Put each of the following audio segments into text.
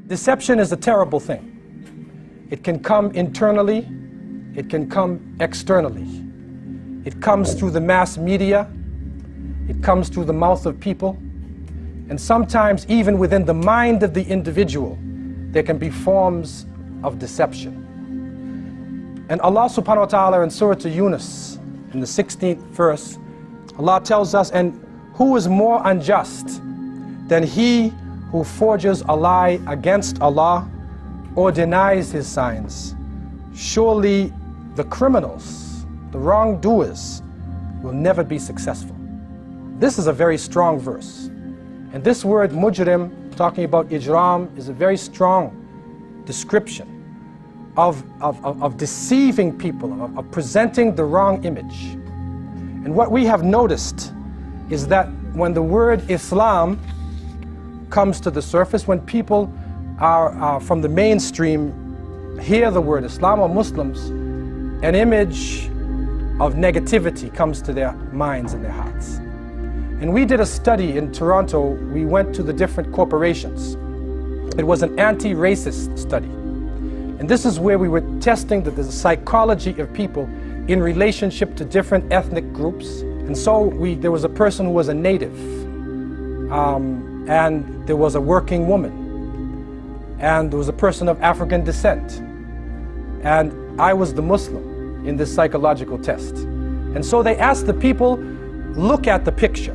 Deception is a terrible thing. It can come internally, it can come externally. It comes through the mass media, it comes through the mouth of people, and sometimes even within the mind of the individual, there can be forms of deception. And Allah subhanahu wa ta'ala in Surah Yunus, in the 16th verse, Allah tells us, and who is more unjust than he who forges a lie against Allah or denies His signs? Surely the criminals, the wrongdoers, will never be successful. This is a very strong verse. And this word mujrim, talking about ijram, is a very strong description of deceiving people, of presenting the wrong image. And what we have noticed is that when the word Islam comes to the surface, when people are from the mainstream hear the word Islam or Muslims, an image of negativity comes to their minds and their hearts. And we did a study in Toronto. We went to the different corporations. It was an anti-racist study. And this is where we were testing the psychology of people in relationship to different ethnic groups. And so there was a person who was a native, and there was a working woman, and there was a person of African descent, and I was the Muslim in this psychological test. And so they asked the people, look at the picture.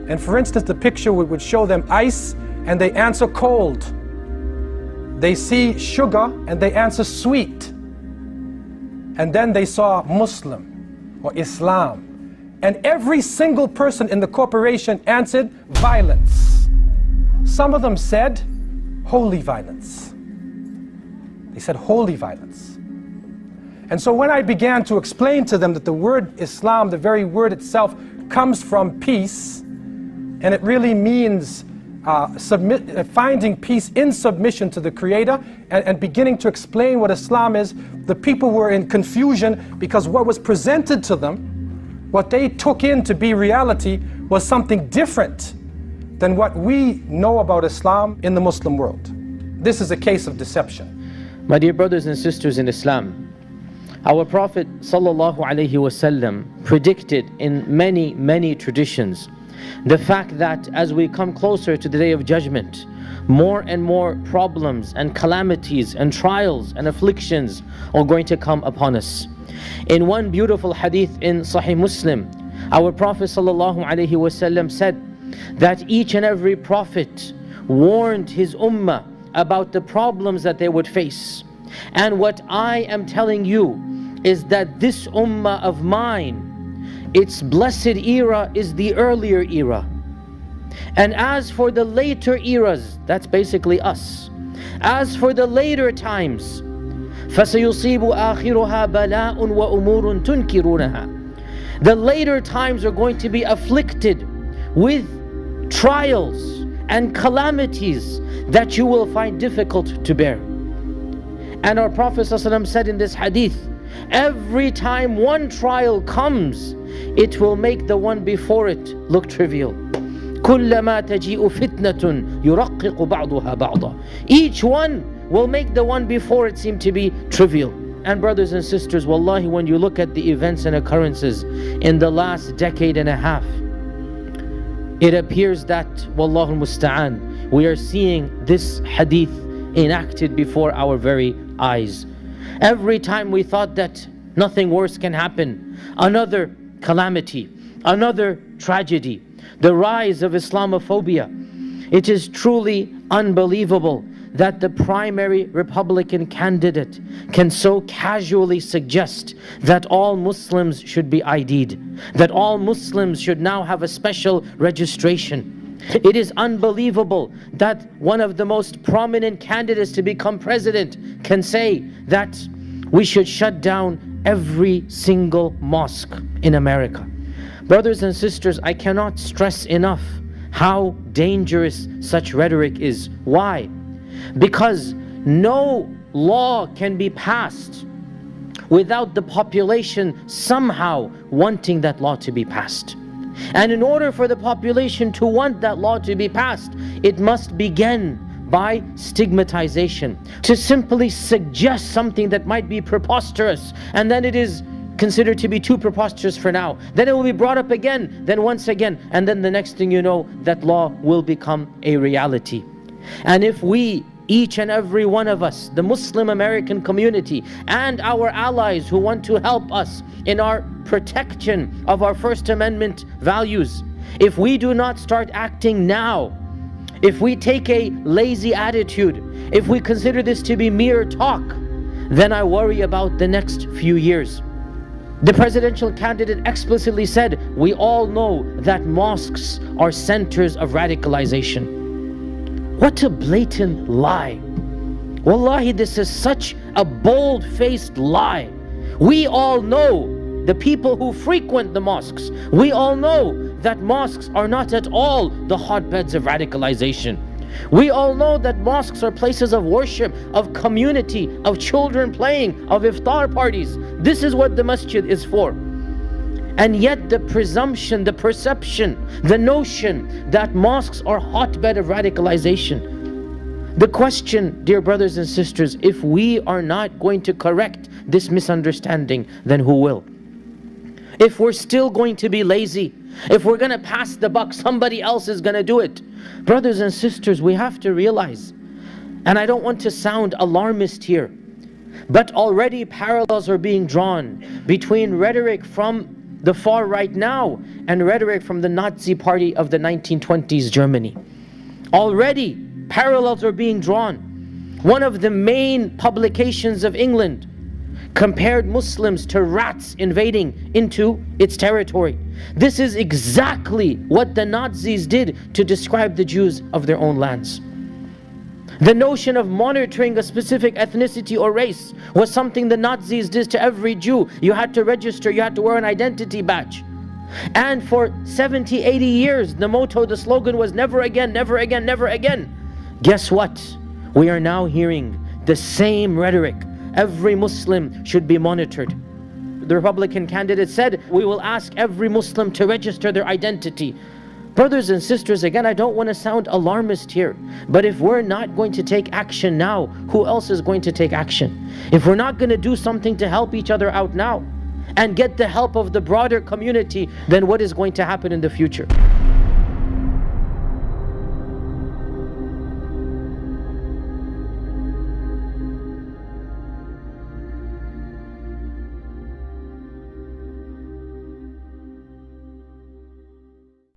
And for instance, the picture would show them ice, and they answer cold. They see sugar, and they answer sweet. And then they saw Muslim or Islam. And every single person in the corporation answered violence. Some of them said holy violence. They said holy violence. And so when I began to explain to them that the word Islam, the very word itself, comes from peace, and it really means finding peace in submission to the Creator, and beginning to explain what Islam is, the people were in confusion because what was presented to them, what they took in to be reality, was something different than what we know about Islam in the Muslim world. This is a case of deception. My dear brothers and sisters in Islam, our Prophet ﷺ predicted in many traditions the fact that as we come closer to the Day of Judgment, more and more problems and calamities and trials and afflictions are going to come upon us. In one beautiful hadith in Sahih Muslim, our Prophet ﷺ said that each and every prophet warned his ummah about the problems that they would face. And what I am telling you is that this ummah of mine, its blessed era is the earlier era. And as for the later eras, that's basically us. As for the later times, فَسَيُصِيبُ آخِرُهَا بَلَاءٌ وَأُمُورٌ تُنْكِرُونَهَا. The later times are going to be afflicted with trials and calamities that you will find difficult to bear. And our Prophet ﷺ said in this hadith, every time one trial comes, it will make the one before it look trivial. كُلَّمَا تَجِيءُ فِتْنَةٌ يُرَقِّقُ بَعْضُهَا بَعْضًا. Each one will make the one before it seem to be trivial. And brothers and sisters, wallahi, when you look at the events and occurrences in the last decade and a half, it appears that, wallahu musta'an, we are seeing this hadith enacted before our very eyes. Every time we thought that nothing worse can happen, another calamity, another tragedy, the rise of Islamophobia. It is truly unbelievable that the primary Republican candidate can so casually suggest that all Muslims should be ID'd, that all Muslims should now have a special registration. It is unbelievable that one of the most prominent candidates to become president can say that we should shut down every single mosque in America. Brothers and sisters, I cannot stress enough how dangerous such rhetoric is. Why? Because no law can be passed without the population somehow wanting that law to be passed. And in order for the population to want that law to be passed, it must begin by stigmatization, to simply suggest something that might be preposterous, and then it is considered to be too preposterous for now. Then it will be brought up again, then once again, and then the next thing you know, that law will become a reality. And if we, each and every one of us, the Muslim American community and our allies who want to help us in our protection of our First Amendment values, if we do not start acting now, if we take a lazy attitude, if we consider this to be mere talk, then I worry about the next few years. The presidential candidate explicitly said, we all know that mosques are centers of radicalization. What a blatant lie. Wallahi, this is such a bold-faced lie. We all know, the people who frequent the mosques, we all know that mosques are not at all the hotbeds of radicalization. We all know that mosques are places of worship, of community, of children playing, of iftar parties. This is what the masjid is for. And yet the presumption, the perception, the notion that mosques are hotbed of radicalization. The question, dear brothers and sisters, if we are not going to correct this misunderstanding, then who will? If we're still going to be lazy, if we're going to pass the buck, somebody else is going to do it. Brothers and sisters, we have to realize, and I don't want to sound alarmist here, but already parallels are being drawn between rhetoric from the far right now and rhetoric from the Nazi party of the 1920s Germany. Already parallels are being drawn. One of the main publications of England compared Muslims to rats invading into its territory. This is exactly what the Nazis did to describe the Jews of their own lands. The notion of monitoring a specific ethnicity or race was something the Nazis did to every Jew. You had to register, you had to wear an identity badge. And for 70, 80 years, the motto, the slogan was never again, never again, never again. Guess what? We are now hearing the same rhetoric. Every Muslim should be monitored. The Republican candidate said, we will ask every Muslim to register their identity. Brothers and sisters, again, I don't want to sound alarmist here, but if we're not going to take action now, who else is going to take action? If we're not going to do something to help each other out now and get the help of the broader community, then what is going to happen in the future?